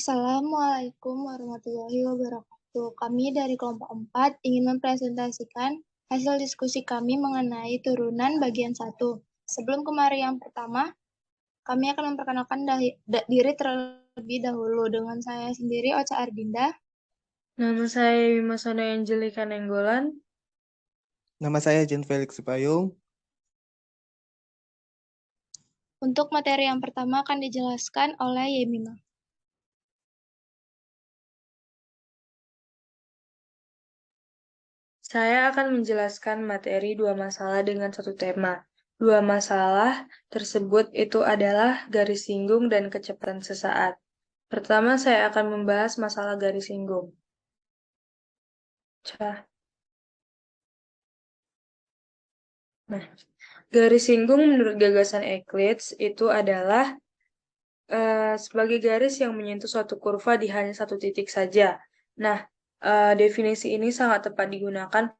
Assalamualaikum warahmatullahi wabarakatuh. Kami dari kelompok 4 ingin mempresentasikan hasil diskusi kami mengenai turunan bagian 1. Sebelum ke mari yang pertama, kami akan memperkenalkan diri terlebih dahulu. Dengan saya sendiri, Ocha Ardinda. Nama saya Wimasana Angelika Nenggolan. Nama saya Jen Felix Sipayung. Untuk materi yang pertama akan dijelaskan oleh Yemima. Saya akan menjelaskan materi dua masalah dengan satu tema. Dua masalah tersebut itu adalah garis singgung dan kecepatan sesaat. Pertama, saya akan membahas masalah garis singgung. Nah, garis singgung menurut gagasan Euclid itu adalah sebagai garis yang menyentuh suatu kurva di hanya satu titik saja. Nah, definisi ini sangat tepat digunakan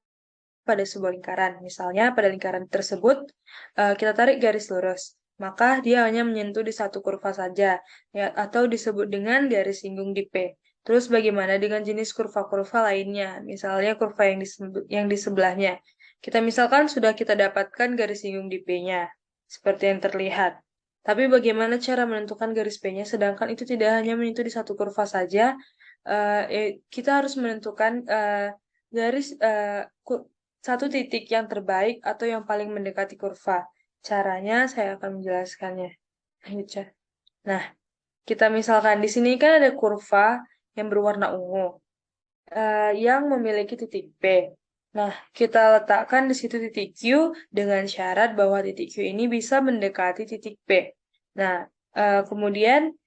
pada sebuah lingkaran. Misalnya, pada lingkaran tersebut, kita tarik garis lurus. Maka dia hanya menyentuh di satu kurva saja, ya, atau disebut dengan garis singgung di P. Terus bagaimana dengan jenis kurva-kurva lainnya? Misalnya kurva yang di sebelahnya. Kita misalkan sudah kita dapatkan garis singgung di P-nya, seperti yang terlihat. Tapi bagaimana cara menentukan garis P-nya, sedangkan itu tidak hanya menyentuh di satu kurva saja, kita harus menentukan garis satu titik yang terbaik atau yang paling mendekati kurva. Caranya saya akan menjelaskannya. Nah, kita misalkan di sini kan ada kurva yang berwarna ungu yang memiliki titik P. Nah, kita letakkan di situ titik Q dengan syarat bahwa titik Q ini bisa mendekati titik P. Nah, kemudian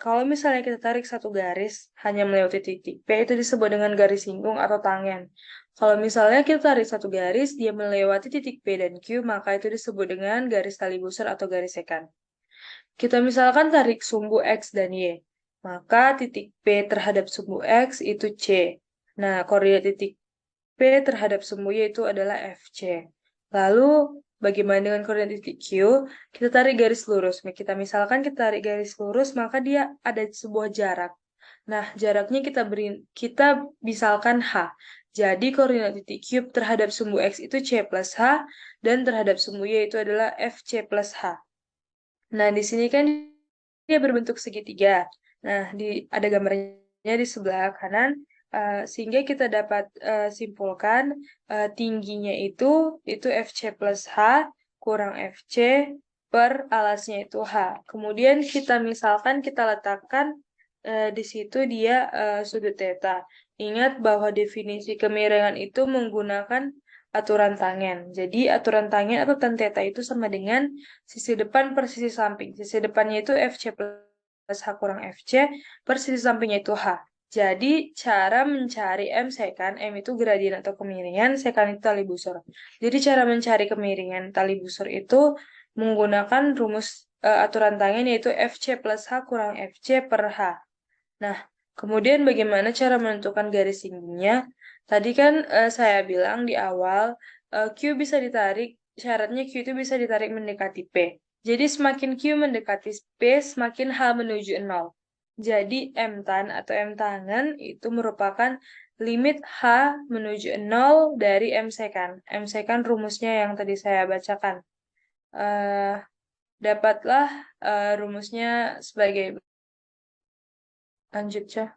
kalau misalnya kita tarik satu garis hanya melewati titik P, itu disebut dengan garis singgung atau tangen. Kalau misalnya kita tarik satu garis, dia melewati titik P dan Q, maka itu disebut dengan garis tali busur atau garis sekant. Kita misalkan tarik sumbu X dan Y, maka titik P terhadap sumbu X itu C. Nah, koordinat titik P terhadap sumbu Y itu adalah FC. Lalu, bagaimana dengan koordinat titik Q? Kita tarik garis lurus. Kita misalkan kita tarik garis lurus, maka dia ada sebuah jarak. Nah, jaraknya kita misalkan H. Jadi, koordinat titik Q terhadap sumbu X itu C plus H, dan terhadap sumbu Y itu adalah FC plus H. Nah, di sini kan dia berbentuk segitiga. Nah, ada gambarnya di sebelah kanan, sehingga kita dapat simpulkan tingginya itu FC plus H kurang FC per alasnya itu H. Kemudian kita misalkan kita letakkan di situ dia sudut theta. Ingat bahwa definisi kemiringan itu menggunakan aturan tangen. Jadi aturan tangen atau tan theta itu sama dengan sisi depan per sisi samping. Sisi depannya itu FC plus H kurang FC per sisi sampingnya itu H. Jadi cara mencari M sekan, M itu gradien atau kemiringan, sekan itu tali busur. Jadi cara mencari kemiringan tali busur itu menggunakan rumus aturan tangen yaitu FC plus H kurang FC per H. Nah, kemudian bagaimana cara menentukan garis singgungnya? Tadi kan saya bilang di awal, Q bisa ditarik, syaratnya Q itu bisa ditarik mendekati P. Jadi semakin Q mendekati P, semakin H menuju 0. Jadi M tan atau M tangen itu merupakan limit H menuju 0 dari M sekan. M sekan rumusnya yang tadi saya bacakan. Dapatlah rumusnya sebagai lanjut ya.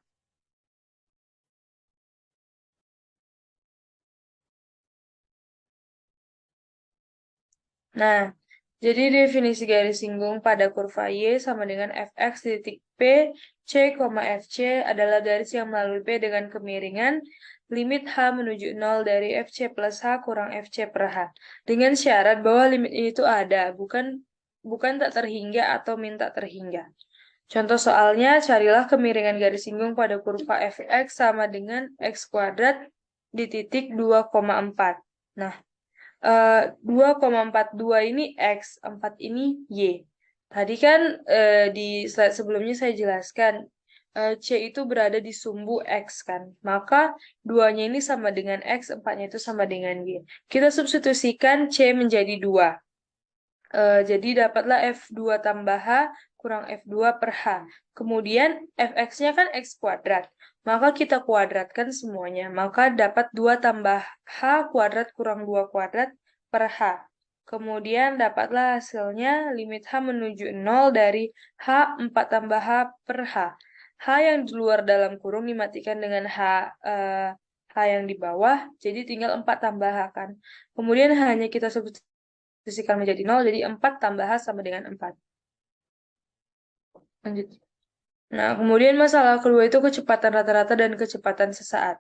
Nah, jadi definisi garis singgung pada kurva Y sama dengan fx di titik P, C, FC adalah garis yang melalui P dengan kemiringan limit H menuju 0 dari FC plus H kurang FC per H. Dengan syarat bahwa limit ini tuh ada, bukan tak terhingga atau minta terhingga. Contoh soalnya, carilah kemiringan garis singgung pada kurva fx sama dengan x kuadrat di titik 2,4. Nah, 2,42 ini X, 4 ini Y. Tadi kan di slide sebelumnya saya jelaskan, C itu berada di sumbu X kan. Maka 2-nya ini sama dengan X, 4-nya itu sama dengan Y. Kita substitusikan C menjadi 2. Jadi dapatlah F2 tambah H kurang F2 per H. Kemudian Fx-nya kan X kuadrat. Maka kita kuadratkan semuanya. Maka dapat 2 tambah H kuadrat kurang 2 kuadrat per H. Kemudian dapatlah hasilnya limit H menuju 0 dari H 4 tambah H per H. H yang di luar dalam kurung dimatikan dengan H yang di bawah, jadi tinggal 4 tambah H kan. Kemudian hanya kita substitusikan menjadi 0, jadi 4 tambah H sama dengan 4. Lanjut. Nah, kemudian masalah kedua itu kecepatan rata-rata dan kecepatan sesaat.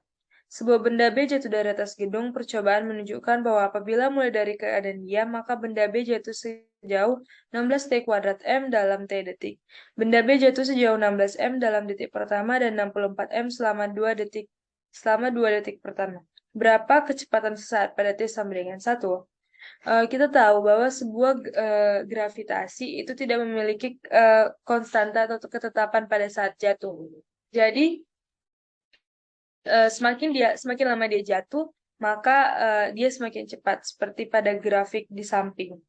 Sebuah benda B jatuh dari atas gedung, percobaan menunjukkan bahwa apabila mulai dari keadaan diam, maka benda B jatuh sejauh 16 T kuadrat M dalam T detik. Benda B jatuh sejauh 16 M dalam detik pertama dan 64 M selama 2 detik pertama. Berapa kecepatan sesaat pada T sama dengan 1? Kita tahu bahwa sebuah gravitasi itu tidak memiliki konstanta atau ketetapan pada saat jatuh. Jadi semakin lama dia jatuh, maka dia semakin cepat. Seperti pada grafik di samping,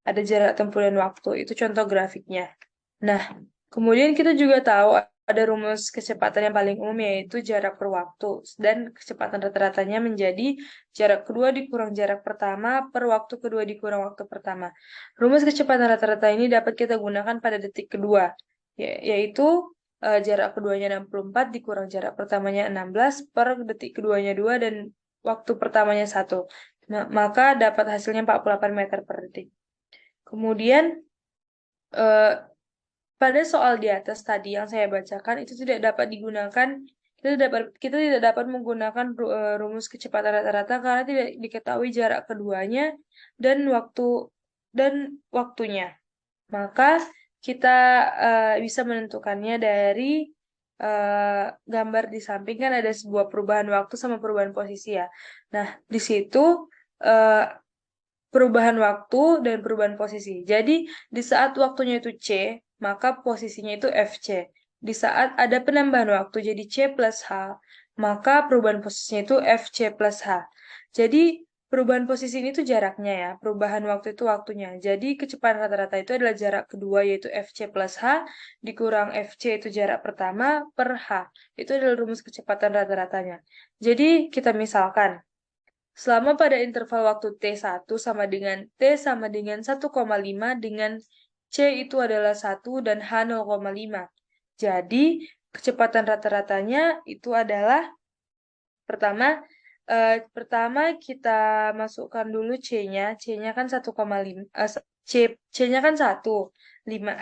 ada jarak tempuh dan waktu. Itu contoh grafiknya. Nah, kemudian kita juga tahu ada rumus kecepatan yang paling umum, yaitu jarak per waktu, dan kecepatan rata-ratanya menjadi jarak kedua dikurang jarak pertama per waktu kedua dikurang waktu pertama. Rumus kecepatan rata-rata ini dapat kita gunakan pada detik kedua, yaitu jarak keduanya 64 dikurang jarak pertamanya 16 per detik keduanya 2 dan waktu pertamanya 1. Nah, maka dapat hasilnya 48 meter per detik. Kemudian pada soal di atas tadi yang saya bacakan itu tidak dapat digunakan, kita tidak dapat menggunakan rumus kecepatan rata-rata karena tidak diketahui jarak keduanya dan waktunya. Maka kita bisa menentukannya dari gambar di samping, kan ada sebuah perubahan waktu sama perubahan posisi ya. Nah, di situ perubahan waktu dan perubahan posisi. Jadi, di saat waktunya itu C, maka posisinya itu FC. Di saat ada penambahan waktu jadi C plus H, maka perubahan posisinya itu FC plus H. Jadi, perubahan posisi ini tuh jaraknya ya, perubahan waktu itu waktunya. Jadi, kecepatan rata-rata itu adalah jarak kedua, yaitu FC plus H, dikurang FC itu jarak pertama, per H. Itu adalah rumus kecepatan rata-ratanya. Jadi, kita misalkan, selama pada interval waktu T1 sama dengan T sama dengan 1,5 dengan C itu adalah 1 dan H 0,5. Jadi, kecepatan rata-ratanya itu adalah pertama kita masukkan dulu C-nya. C-nya kan 1,5 C-nya kan 1,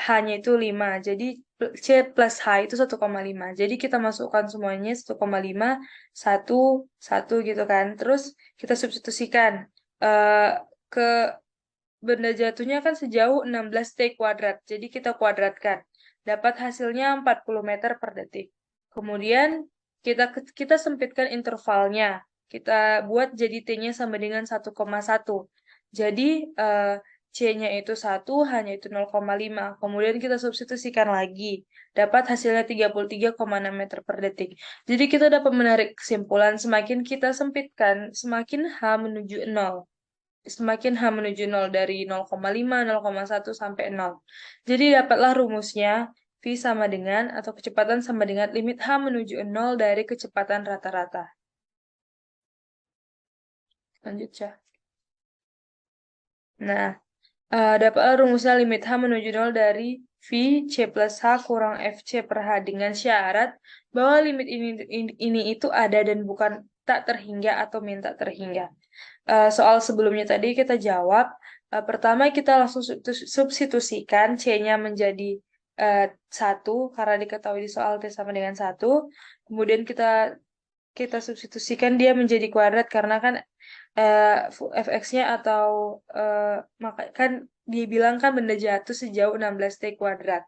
H-nya itu 5. Jadi C plus H itu 1,5. Jadi kita masukkan semuanya 1,5, 1, 1 gitu kan. Terus kita substitusikan ke benda jatuhnya kan sejauh 16 T kuadrat. Jadi kita kuadratkan. Dapat hasilnya 40 meter per detik. Kemudian kita sempitkan intervalnya. Kita buat jadi T-nya sama dengan 1,1. Jadi C-nya itu 1, hanya itu 0,5. Kemudian kita substitusikan lagi. Dapat hasilnya 33,6 meter per detik. Jadi kita dapat menarik kesimpulan semakin kita sempitkan, semakin H menuju 0. Semakin H menuju 0 dari 0,5, 0,1 sampai 0. Jadi dapatlah rumusnya V sama dengan, atau kecepatan sama dengan limit H menuju 0 dari kecepatan rata-rata. Lanjut ya. Nah, dapatlah rumusnya limit H menuju 0 dari V C plus H kurang FC per H dengan syarat bahwa limit ini itu ada dan bukan tak terhingga atau minta terhingga. Soal sebelumnya tadi kita jawab, pertama kita langsung substitusikan C-nya menjadi 1, karena diketahui di soal T sama dengan 1. Kemudian kita substitusikan dia menjadi kuadrat, karena kan fx-nya atau kan dia bilang kan benda jatuh sejauh 16 T kuadrat.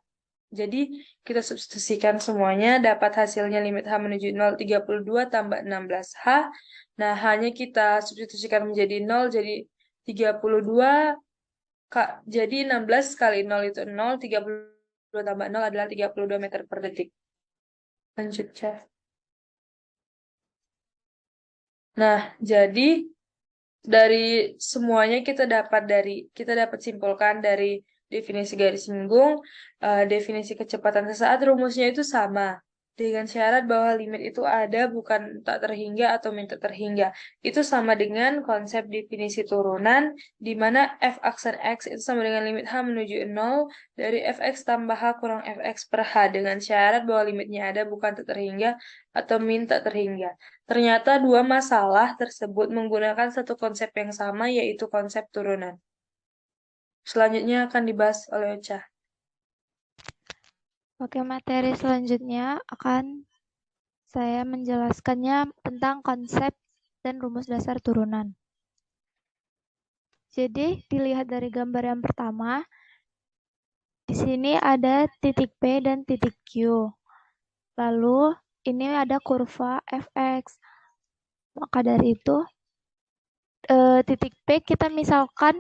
Jadi kita substitusikan semuanya, dapat hasilnya limit H menuju 0, 32 tambah 16H. Nah, hanya kita substitusikan menjadi 0, jadi 32, jadi 16 kali 0 itu 0, 32 tambah 0 adalah 32 meter per detik. Lanjut, Cah. Nah, jadi dari semuanya kita dapat simpulkan dari definisi garis singgung, definisi kecepatan sesaat rumusnya itu sama. Dengan syarat bahwa limit itu ada bukan tak terhingga atau min tak terhingga. Itu sama dengan konsep definisi turunan, di mana f aksen x itu sama dengan limit h menuju 0 dari fx tambah h kurang fx per h. Dengan syarat bahwa limitnya ada bukan tak terhingga atau min tak terhingga. Ternyata dua masalah tersebut menggunakan satu konsep yang sama, yaitu konsep turunan. Selanjutnya akan dibahas oleh Ocha. Oke, materi selanjutnya akan saya menjelaskannya tentang konsep dan rumus dasar turunan. Jadi, dilihat dari gambar yang pertama, di sini ada titik P dan titik Q. Lalu, ini ada kurva fx. Maka dari itu, titik P kita misalkan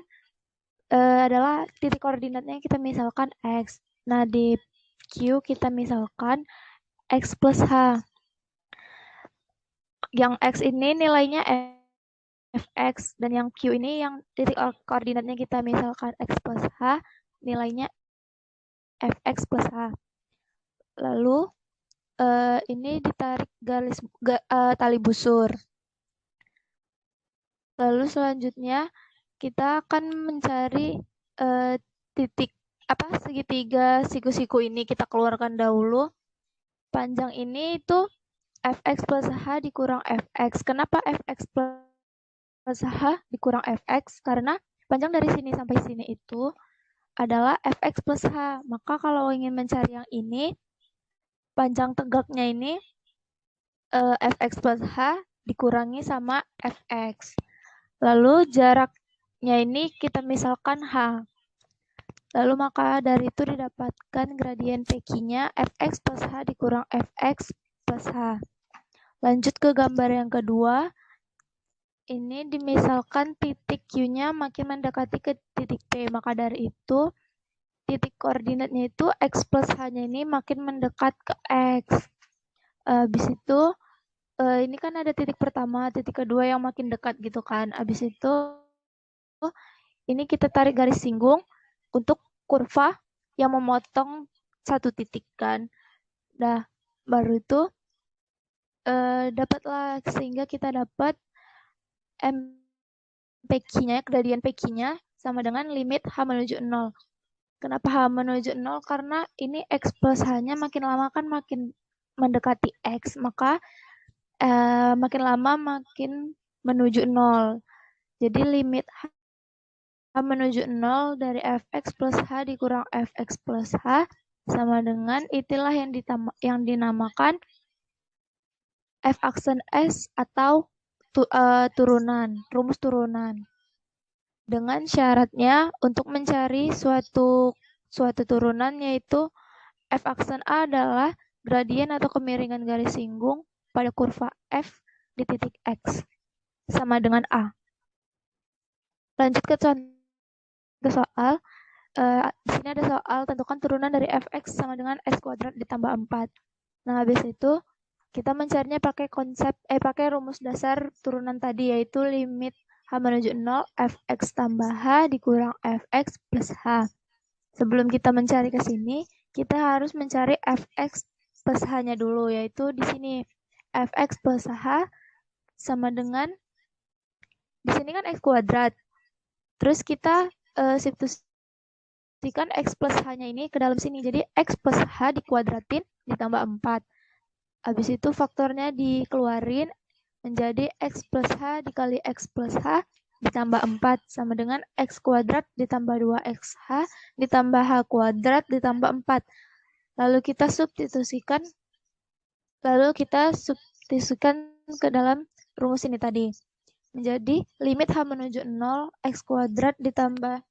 adalah titik koordinatnya kita misalkan X. Nah, di Q kita misalkan X plus H. Yang X ini nilainya fx, dan yang Q ini yang titik koordinatnya kita misalkan X plus H, nilainya fx plus H. Lalu, ini ditarik tali busur. Lalu selanjutnya kita akan mencari titik segitiga siku-siku ini kita keluarkan dahulu. Panjang ini itu fx plus h dikurang fx. Kenapa fx plus h dikurang fx? Karena panjang dari sini sampai sini itu adalah fx plus h. Maka kalau ingin mencari yang ini, panjang tegaknya ini fx plus h dikurangi sama fx. Lalu jaraknya ini kita misalkan h. Lalu maka dari itu didapatkan gradien PQ-nya fx plus h dikurang fx plus h. Lanjut ke gambar yang kedua. Ini dimisalkan titik Q-nya makin mendekati ke titik P. Maka dari itu titik koordinatnya itu x plus h-nya ini makin mendekat ke x. Habis itu ini kan ada titik pertama, titik kedua yang makin dekat gitu kan. Habis itu ini kita tarik garis singgung untuk kurva yang memotong satu titik kan. Nah, baru itu dapatlah, sehingga kita dapat PQ-nya, gradien PQ-nya sama dengan limit H menuju 0. Kenapa H menuju 0? Karena ini X plus H-nya makin lama kan makin mendekati X, maka makin lama makin menuju 0. Jadi limit H menuju 0 dari fx plus h dikurang fx plus h sama dengan itulah yang dinamakan f aksen S atau turunan, rumus turunan. Dengan syaratnya untuk mencari suatu turunan, yaitu f aksen A adalah gradien atau kemiringan garis singgung pada kurva f di titik x sama dengan A. Lanjut ke contoh soal. Di sini ada soal tentukan turunan dari fx sama dengan x kuadrat ditambah 4. Nah, habis itu kita mencarinya pakai pakai rumus dasar turunan tadi, yaitu limit h menuju 0 fx tambah h dikurang fx plus h. Sebelum kita mencari ke sini, kita harus mencari fx plus h-nya dulu, yaitu di sini fx plus h sama dengan di sini kan x kuadrat. Terus kita substitusikan x plus h-nya ini ke dalam sini. Jadi x plus h dikuadratin ditambah 4. Habis itu faktornya dikeluarin menjadi x plus h dikali x plus h ditambah 4 sama dengan x kuadrat ditambah 2xh ditambah h kuadrat ditambah 4. Lalu kita substitusikan ke dalam rumus ini tadi. Menjadi limit h menuju 0 x kuadrat ditambah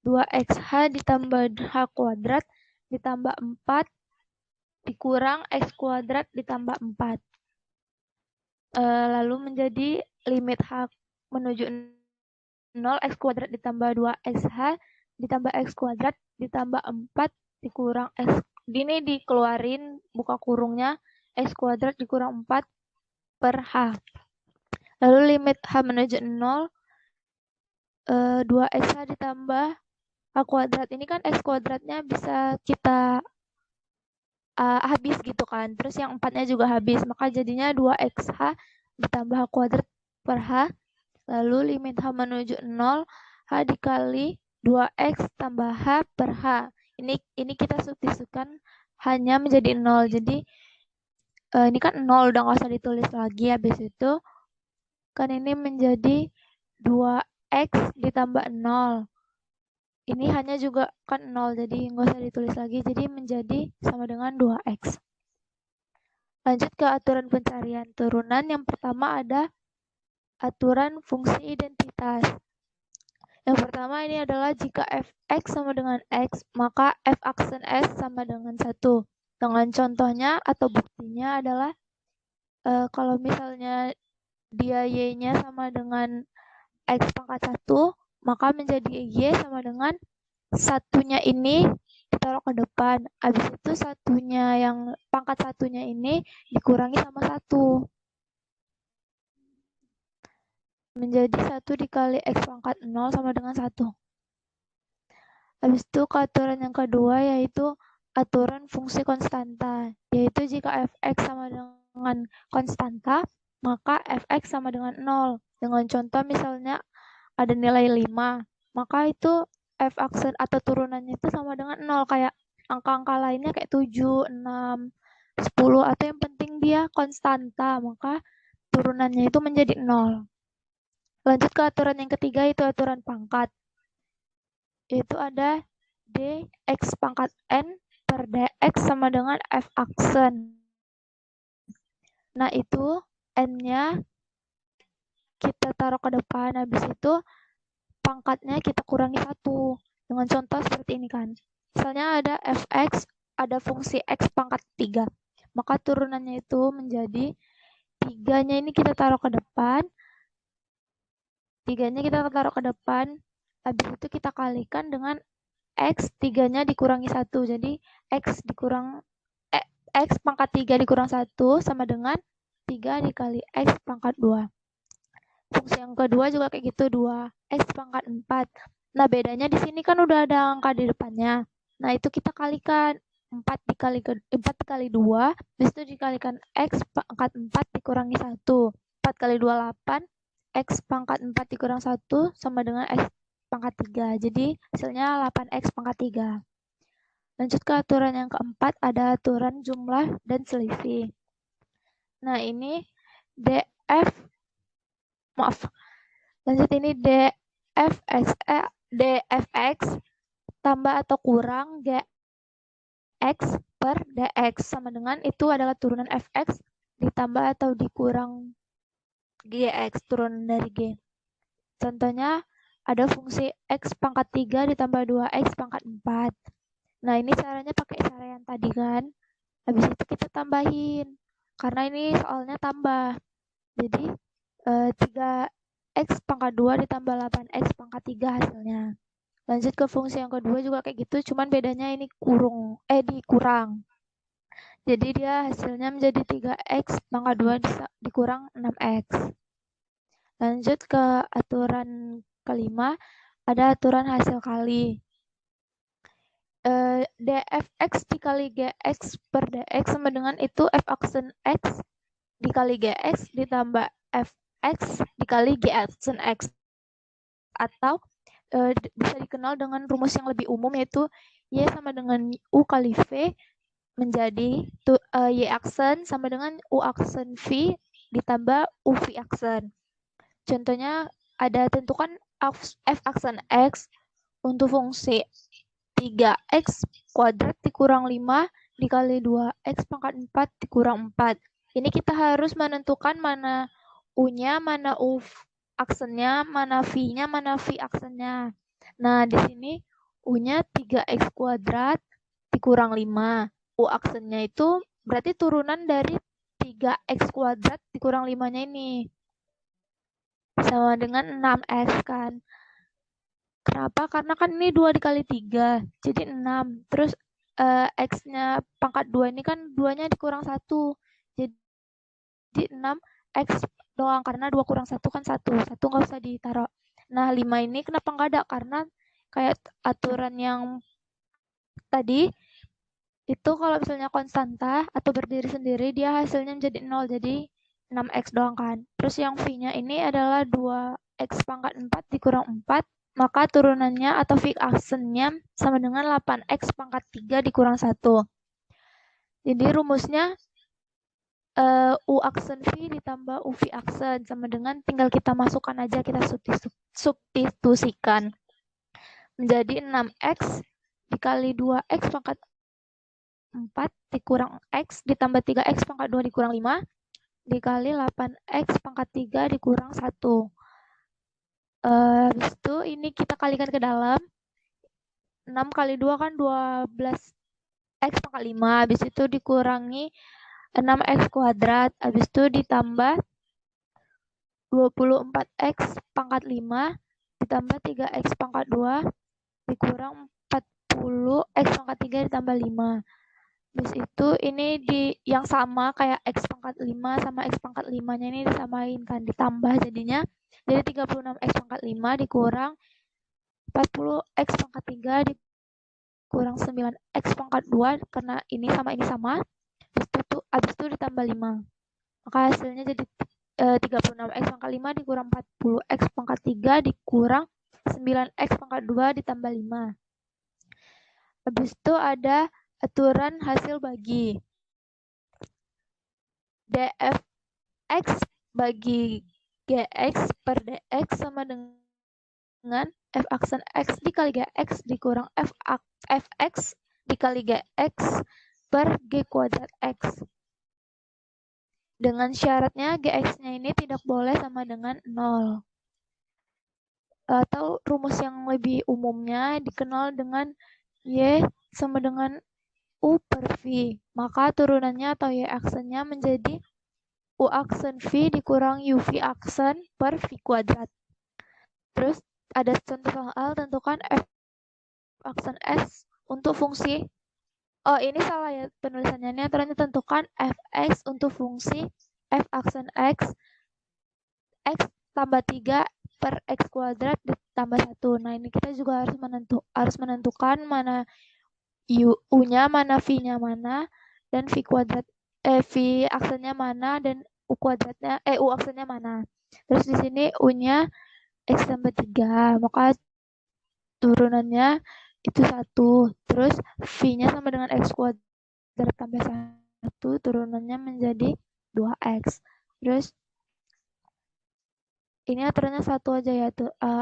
2xh ditambah h kuadrat ditambah 4 dikurang x kuadrat ditambah 4. Lalu menjadi limit h menuju 0 x kuadrat ditambah 2xh ditambah x kuadrat ditambah 4 dikurang x. Ini dikeluarin buka kurungnya, x kuadrat dikurang 4 per h. Lalu limit h menuju 0 2xh ditambah H kuadrat ini kan X kuadratnya bisa kita habis gitu kan. Terus yang 4-nya juga habis. Maka jadinya 2XH ditambah H kuadrat per H. Lalu limit H menuju 0, H dikali 2X tambah H per H. Ini kita substitusikan hanya menjadi 0. Jadi ini kan 0, udah nggak usah ditulis lagi. Habis itu kan ini menjadi 2X ditambah 0. Ini hanya juga kan 0, jadi nggak usah ditulis lagi. Jadi menjadi sama dengan 2X. Lanjut ke aturan pencarian turunan. Yang pertama ada aturan fungsi identitas. Yang pertama ini adalah jika fx sama dengan x, maka f aksen s sama dengan 1. Dengan contohnya atau buktinya adalah kalau misalnya dia y-nya sama dengan x pangkat 1, maka menjadi y sama dengan satunya ini ditaruh ke depan. Habis itu satunya yang pangkat satunya ini dikurangi sama 1. Menjadi 1 dikali x pangkat 0 sama dengan 1. Habis itu ke aturan yang kedua yaitu aturan fungsi konstanta. Yaitu jika fx sama dengan konstanta, maka fx sama dengan 0. Dengan contoh misalnya ada nilai 5, maka itu f aksen atau turunannya itu sama dengan 0. Kayak angka-angka lainnya kayak 7, 6, 10, atau yang penting dia konstanta, maka turunannya itu menjadi 0. Lanjut ke aturan yang ketiga, itu aturan pangkat. Yaitu ada dx pangkat n per dx sama dengan f aksen. Nah itu n-nya kita taruh ke depan, habis itu pangkatnya kita kurangi 1. Dengan contoh seperti ini kan. Misalnya ada fx, ada fungsi x pangkat 3. Maka turunannya itu menjadi 3-nya ini kita taruh ke depan. 3-nya kita taruh ke depan. Habis itu kita kalikan dengan x, 3-nya dikurangi 1. Jadi x pangkat 3 dikurang 1 sama dengan 3 dikali x pangkat 2. Fungsi yang kedua juga kayak gitu, 2x pangkat 4. Nah, bedanya di sini kan udah ada angka di depannya. Nah, itu kita kalikan 4 dikali 2, habis itu dikalikan x pangkat 4 dikurangi 1. 4 kali 2, 8. X pangkat 4 dikurang 1 sama dengan x pangkat 3. Jadi, hasilnya 8x pangkat 3. Lanjut ke aturan yang keempat, ada aturan jumlah dan selisih. Nah, ini lanjut ini dfx tambah atau kurang gx per dx sama dengan itu adalah turunan fx ditambah atau dikurang gx, turunan dari g. Contohnya ada fungsi x pangkat 3 ditambah 2x pangkat 4. Nah, ini caranya pakai cara yang tadi kan. Habis itu kita tambahin. Karena ini soalnya tambah. Jadi 3x pangkat 2 ditambah 8x pangkat 3 hasilnya. Lanjut ke fungsi yang kedua juga kayak gitu, cuman bedanya ini dikurang. Jadi dia hasilnya menjadi 3x pangkat 2 dikurang 6x. Lanjut ke aturan kelima, ada aturan hasil kali. dfx dikali gx per dx sama dengan itu f aksen x dikali gx ditambah fx dikali g aksen x. Atau bisa dikenal dengan rumus yang lebih umum yaitu y sama dengan u kali v menjadi y aksen sama dengan u aksen v ditambah u v aksen. Contohnya ada tentukan f aksen x untuk fungsi 3x kuadrat dikurang 5 dikali 2x pangkat 4 dikurang 4. Ini kita harus menentukan mana u-nya, mana u aksennya, mana v-nya, mana v aksennya. Nah, di sini u-nya 3x kuadrat dikurang 5. U aksennya itu berarti turunan dari 3x kuadrat dikurang 5-nya ini. Sama dengan 6x kan. Kenapa? Karena kan ini 2 dikali 3, jadi 6. Terus x-nya pangkat 2 ini kan 2-nya dikurang 1. Jadi 6x doang, karena 2 kurang 1 kan 1. 1 nggak usah ditaruh. Nah, 5 ini kenapa nggak ada? Karena kayak aturan yang tadi, itu kalau misalnya konstanta atau berdiri sendiri, dia hasilnya menjadi 0, jadi 6x doang kan. Terus yang V-nya ini adalah 2x pangkat 4 dikurang 4, maka turunannya atau V aksennya sama dengan 8x pangkat 3 dikurang 1. Jadi rumusnya U aksen V ditambah UV aksen sama dengan tinggal kita masukkan aja, kita substitusikan. Menjadi 6x dikali 2x pangkat 4 dikurang x ditambah 3x pangkat 2 dikurang 5 dikali 8x pangkat 3 dikurang 1. Habis itu ini kita kalikan ke dalam. 6 kali 2 kan 12x pangkat 5. Habis itu dikurangi 6x kuadrat. Habis itu ditambah 24x pangkat 5 ditambah 3x pangkat 2 dikurang 40x pangkat 3 ditambah 5. Habis itu ini yang sama kayak x pangkat 5 sama x pangkat 5-nya ini disamain kan, ditambah jadinya. Jadi 36x pangkat 5 dikurang 40x pangkat 3 dikurang 9x pangkat 2 karena ini sama. Habis itu ditambah 5. Maka hasilnya jadi 36x pangkat 5 dikurang 40x pangkat 3 dikurang 9x pangkat 2 ditambah 5. Habis itu ada aturan hasil bagi. dfx bagi gx per dx sama dengan f aksen x dikali gx dikurang fx dikali gx per g kuadrat x. Dengan syaratnya gx-nya ini tidak boleh sama dengan 0. Atau rumus yang lebih umumnya dikenal dengan y sama dengan u per v. Maka turunannya atau y aksennya menjadi u aksen v dikurang uv aksen per v kuadrat. Terus ada contoh soal, tentukan f aksen s untuk fungsi. Oh, ini salah ya penulisannya. Ini aturannya tentukan fx untuk fungsi f aksen x tambah 3 per x kuadrat ditambah 1. Nah, ini kita juga harus menentukan mana u-nya mana, v-nya mana, dan v aksennya mana, dan u aksennya mana. Terus di sini u-nya x tambah 3, maka turunannya itu 1. Terus v-nya sama dengan x kuadrat tambah 1, turunannya menjadi 2x. Terus ini aturannya satu aja ya,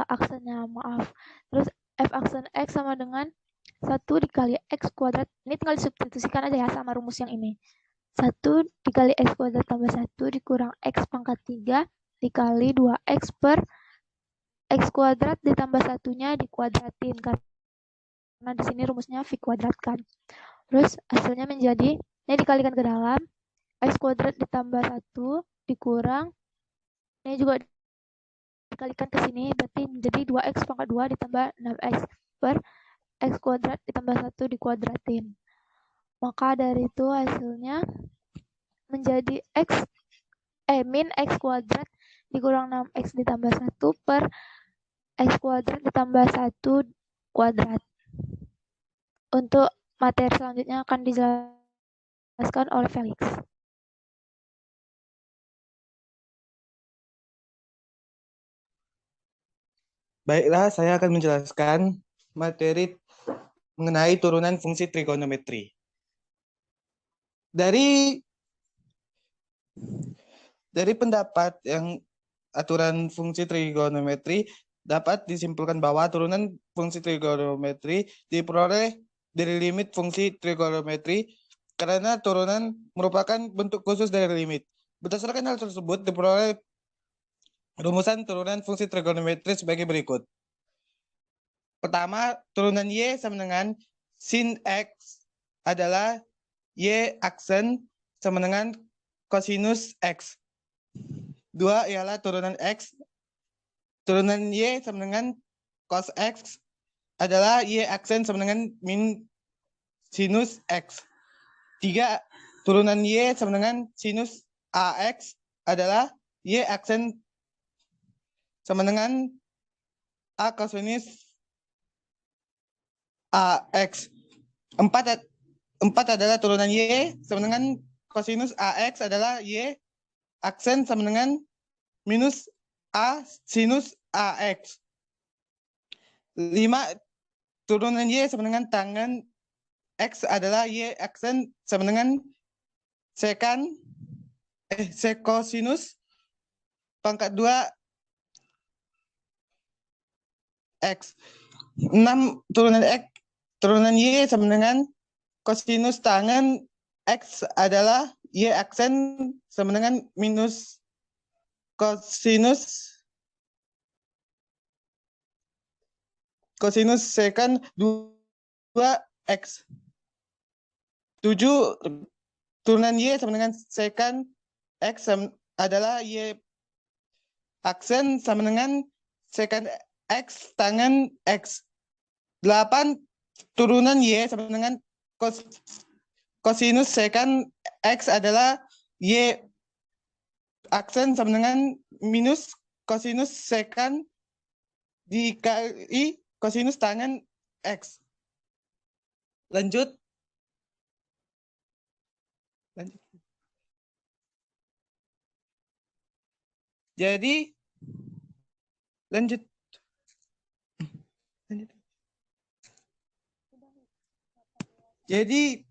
aksennya, maaf. Terus f aksen x sama dengan 1 dikali x kuadrat. Ini tinggal disubstitusikan aja ya sama rumus yang ini. 1 dikali x kuadrat tambah 1 dikurang x pangkat 3 dikali 2x per x kuadrat ditambah 1-nya dikuadratin. Karena di sini rumusnya v kuadrat kan. Terus hasilnya menjadi, ini dikalikan ke dalam. X kuadrat ditambah 1 dikurang, ini juga dikalikan ke sini, berarti menjadi 2x pangkat 2 ditambah 6x per x kuadrat ditambah 1 dikuadratin. Maka dari itu hasilnya menjadi min x kuadrat dikurang 6x ditambah 1 per x kuadrat ditambah 1 kuadrat. Untuk materi selanjutnya akan dijelaskan oleh Felix. Baiklah, saya akan menjelaskan materi mengenai turunan fungsi trigonometri. Dari pendapat yang aturan fungsi trigonometri dapat disimpulkan bahwa turunan fungsi trigonometri diperoleh dari limit fungsi trigonometri karena turunan merupakan bentuk khusus dari limit. Berdasarkan hal tersebut diperoleh rumusan turunan fungsi trigonometri sebagai berikut. Pertama, turunan y sama dengan sin x adalah y aksen sama dengan kosinus x. 2 ialah turunan x. Turunan y sama dengan cos x adalah y aksen sama dengan min sinus x. 3, turunan y sama dengan sinus ax adalah y aksen sama dengan a kosinus AX. 4 adalah turunan Y sama dengan kosinus AX adalah Y aksen sama dengan minus A sinus AX. 5 turunan Y sama dengan tangen X adalah Y aksen sama dengan sekosinus pangkat 2 X. 6 turunan Y sama dengan kosinus tangen X adalah Y aksen sama dengan minus kosinus sekant 2X. 7 turunan Y sama dengan sekant X adalah Y aksen sama dengan sekant X tangen X. 8 turunan Y sama dengan kosinus sekant X adalah Y aksen sama dengan minus kosinus sekant dikali kosinus tangen X. Lanjut. Jadi, lanjut. Jadi,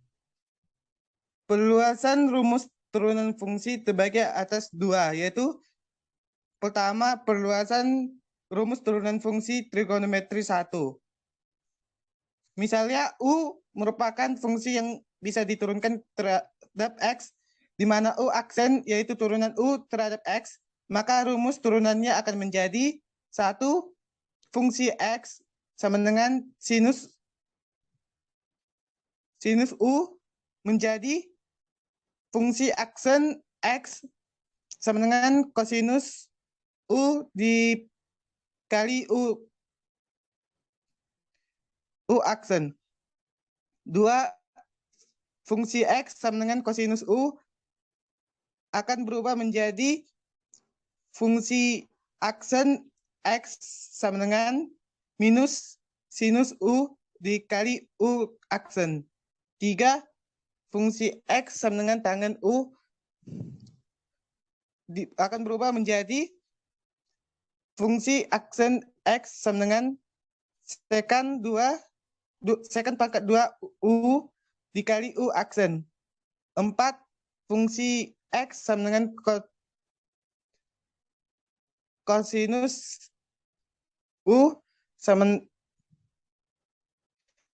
perluasan rumus turunan fungsi terbagi atas 2, yaitu pertama, perluasan rumus turunan fungsi trigonometri 1. Misalnya, U merupakan fungsi yang bisa diturunkan terhadap X, di mana U aksen yaitu turunan U terhadap X, maka rumus turunannya akan menjadi 1 fungsi X sama dengan sinus U menjadi fungsi aksen X sama dengan kosinus U dikali U aksen. 2 fungsi X sama dengan kosinus U akan berubah menjadi fungsi aksen X sama dengan minus sinus U dikali U aksen. 3 fungsi X sama dengan tangen U akan berubah menjadi fungsi aksen X sama dengan sekant pangkat 2 U dikali U aksen. 4 fungsi X sama dengan kosinus U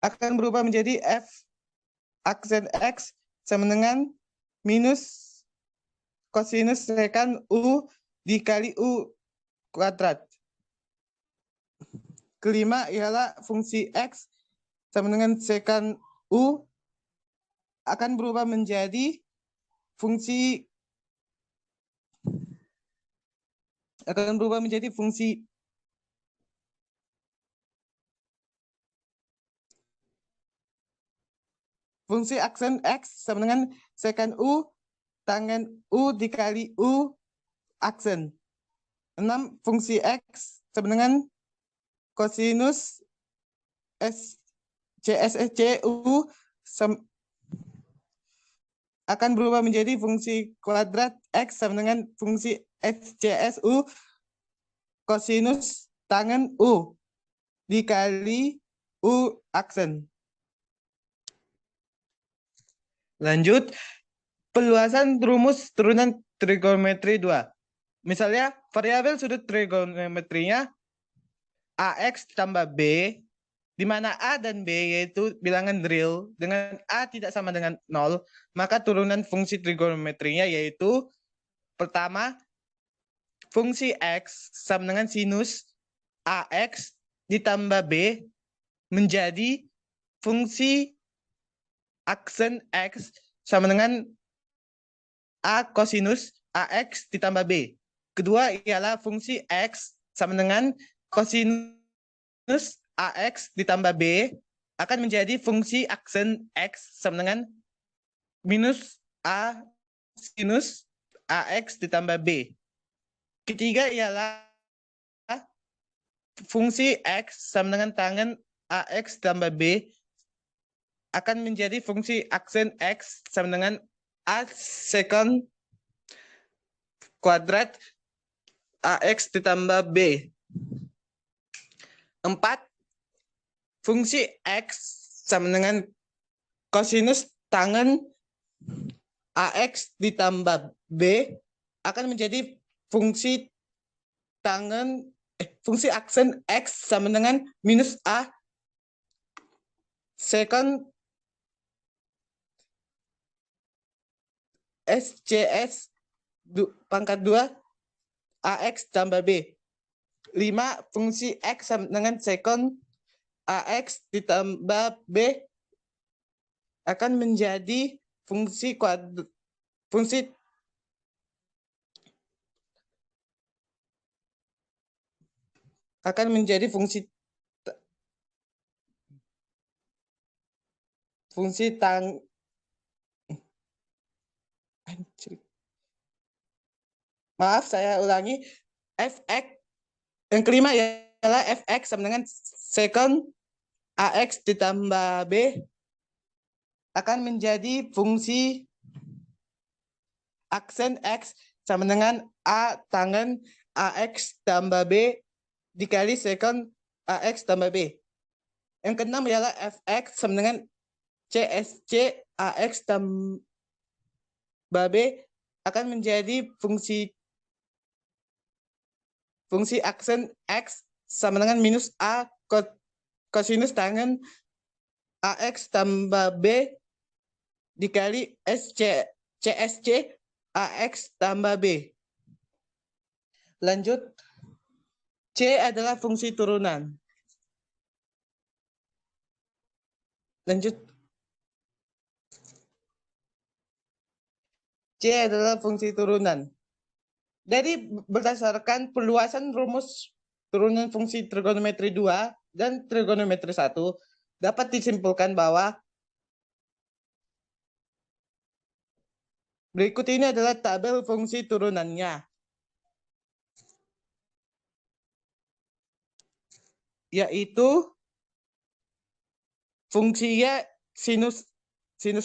akan berubah menjadi F aksen X sama dengan minus kosinus sekant U dikali U kuadrat. Kelima ialah fungsi X sama dengan sekant U akan berubah menjadi fungsi aksen X sama dengan sekant U tangen U dikali U aksen. 6 fungsi X sama dengan kosinus CU akan berubah menjadi fungsi kuadrat X sama dengan fungsi SCSU kosinus tangen U dikali U aksen. Lanjut, perluasan rumus turunan trigonometri 2. Misalnya, variabel sudut trigonometrinya AX tambah B, di mana A dan B yaitu bilangan real, dengan A tidak sama dengan 0, maka turunan fungsi trigonometrinya yaitu pertama, fungsi X sama dengan sinus AX ditambah B menjadi fungsi aksen X sama dengan A kosinus AX ditambah B. Kedua ialah fungsi X sama dengan kosinus AX ditambah B akan menjadi fungsi aksen X sama dengan minus A sinus AX ditambah B. Ketiga ialah fungsi X sama dengan tangen AX tambah B akan menjadi fungsi aksen X sama dengan A secant kuadrat AX ditambah B. 4. Fungsi X sama dengan kosinus tangen AX ditambah B akan menjadi fungsi fungsi aksen X sama dengan minus A secant SCS pangkat 2 AX tambah B. 5. Fungsi X sama dengan secant AX ditambah B akan menjadi fungsi maaf, saya ulangi. Fx yang kelima ialah Fx sama dengan secant AX ditambah B akan menjadi fungsi aksen X sama dengan A tangen AX tambah B dikali secant AX tambah B. Yang keenam ialah Fx sama dengan CSC AX tambah B akan menjadi fungsi aksen X sama dengan minus A kosinus tangen AX tambah B dikali CSC AX tambah B. Lanjut, C adalah fungsi turunan. Lanjut. C adalah fungsi turunan. Dari berdasarkan perluasan rumus turunan fungsi trigonometri 2 dan trigonometri 1, dapat disimpulkan bahwa berikut ini adalah tabel fungsi turunannya. Yaitu fungsinya sinus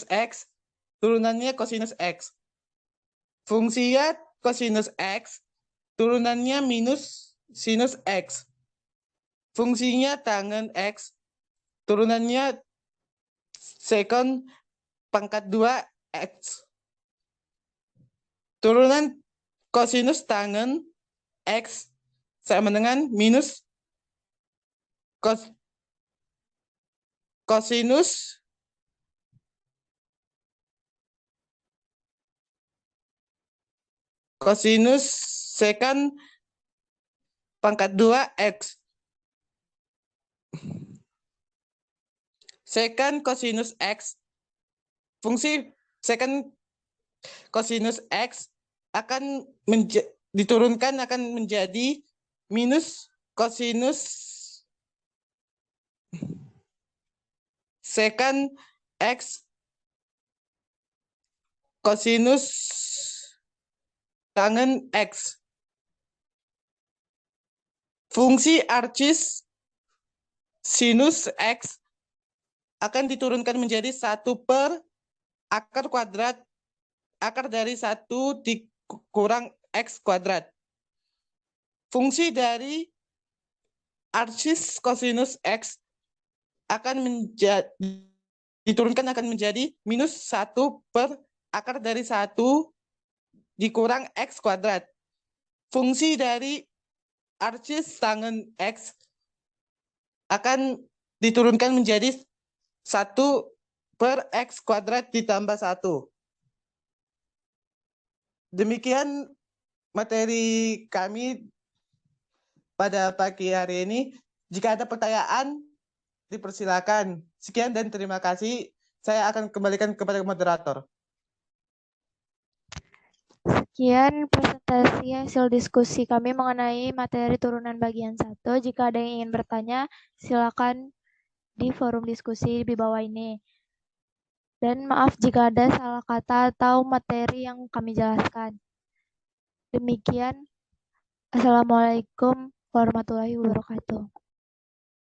X, turunannya kosinus X. Fungsinya kosinus X, turunannya minus sinus X. Fungsinya tangen X, turunannya secant pangkat 2 X. Turunan kosinus tangen X sama dengan minus kosinus secant pangkat 2 X. Secant kosinus X, fungsi secant kosinus X akan diturunkan akan menjadi minus kosinus secant X kosinus tangen X. Fungsi arcis sinus X akan diturunkan menjadi 1 per akar kuadrat akar dari 1 dikurang X kuadrat. Fungsi dari arcis kosinus X akan diturunkan akan menjadi minus 1 per akar dari 1 dikurang X kuadrat. Fungsi dari arcis tangen X akan diturunkan menjadi 1 per X kuadrat ditambah 1. Demikian materi kami pada pagi hari ini. Jika ada pertanyaan, dipersilakan. Sekian dan terima kasih. Saya akan kembalikan kepada moderator. Sekian presentasi hasil diskusi kami mengenai materi turunan bagian 1. Jika ada yang ingin bertanya, silakan di forum diskusi di bawah ini. Dan maaf jika ada salah kata atau materi yang kami jelaskan. Demikian. Assalamualaikum warahmatullahi wabarakatuh.